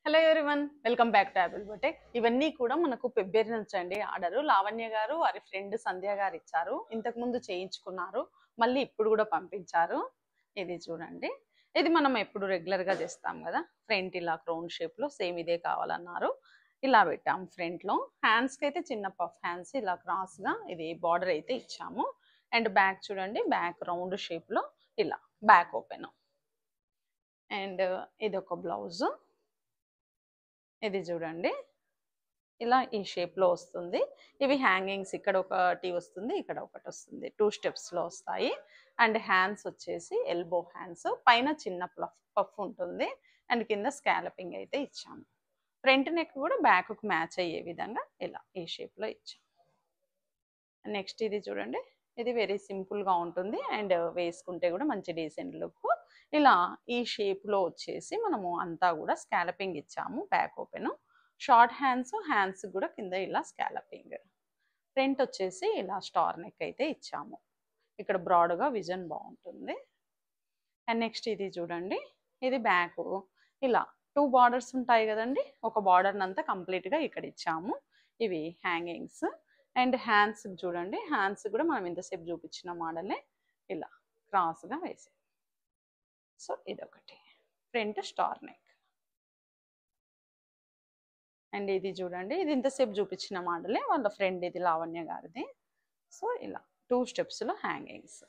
Hello everyone, welcome back to Apple boutique. ఇవన్నీ కూడా మనకు ఫిబ్రవరి నుంచి అండి ఆర్డరు. లావణ్య గారు వారి ఫ్రెండ్ సంధ్య గారు ఇచ్చారు. ఇంతకుముందు చేయించుకున్నారు, మళ్ళీ ఇప్పుడు కూడా పంపించారు. ఇది చూడండి, ఇది మనం ఎప్పుడు రెగ్యులర్గా చేస్తాం కదా. ఫ్రంట్ ఇలా రౌండ్ షేప్లో సేమ్ ఇదే కావాలన్నారు, ఇలా పెట్టాము. ఫ్రంట్లో హ్యాండ్స్కి అయితే చిన్న పఫ్ హ్యాండ్స్ ఇలా క్రాస్గా ఇది బార్డర్ అయితే ఇచ్చాము. అండ్ బ్యాక్ చూడండి, బ్యాక్ రౌండ్ షేప్లో ఇలా బ్యాక్ ఓపెన్. అండ్ ఇది ఒక బ్లౌజు, ఇది చూడండి ఇలా ఈ షేప్లో వస్తుంది. ఇవి హ్యాంగింగ్స్, ఇక్కడ ఒకటి వస్తుంది, ఇక్కడ ఒకటి వస్తుంది, 2 స్టెప్స్లో వస్తాయి. అండ్ హ్యాండ్స్ వచ్చేసి ఎల్బో హ్యాండ్స్, పైన చిన్న పఫ్ ఉంటుంది అండ్ కింద స్కాలపింగ్ అయితే ఇచ్చాము. ఫ్రంట్ నెక్ కూడా బ్యాక్కు మ్యాచ్ అయ్యే విధంగా ఇలా ఈ షేప్లో ఇచ్చాము. నెక్స్ట్ ఇది చూడండి, ఇది వెరీ సింపుల్గా ఉంటుంది అండ్ వేసుకుంటే కూడా మంచి డీసెంట్ లుక్. ఇలా ఈ షేప్లో వచ్చేసి మనము అంతా కూడా స్కాలపింగ్ ఇచ్చాము. బ్యాక్ ఓపెన్, షార్ట్ హ్యాండ్స్ కూడా కింద ఇలా స్కాలపింగ్. ఫ్రంట్ వచ్చేసి ఇలా స్టార్ నెక్ అయితే ఇచ్చాము. ఇక్కడ బ్రాడ్గా విజన్ బాగుంటుంది. అండ్ నెక్స్ట్ ఇది చూడండి, ఇది బ్యాక్ ఇలా 2 బార్డర్స్ ఉంటాయి కదండి, ఒక బార్డర్ని అంతా కంప్లీట్గా ఇక్కడ ఇచ్చాము. ఇవి హ్యాంగింగ్స్. అండ్ హ్యాండ్స్ చూడండి, హ్యాండ్స్ కూడా మనం ఇంతసేపు చూపించిన మోడలే ఇలా క్రాస్గా వేసాం. సో ఇదొకటి ఫ్రంట్ స్టార్ నెక్. అండ్ ఇది చూడండి, ఇది ఇంతసేపు చూపించిన మోడలే, వాళ్ళ ఫ్రెండ్ ఇది లావణ్య గారిది. సో ఇలా 2 స్టెప్స్లో హ్యాంగింగ్స్.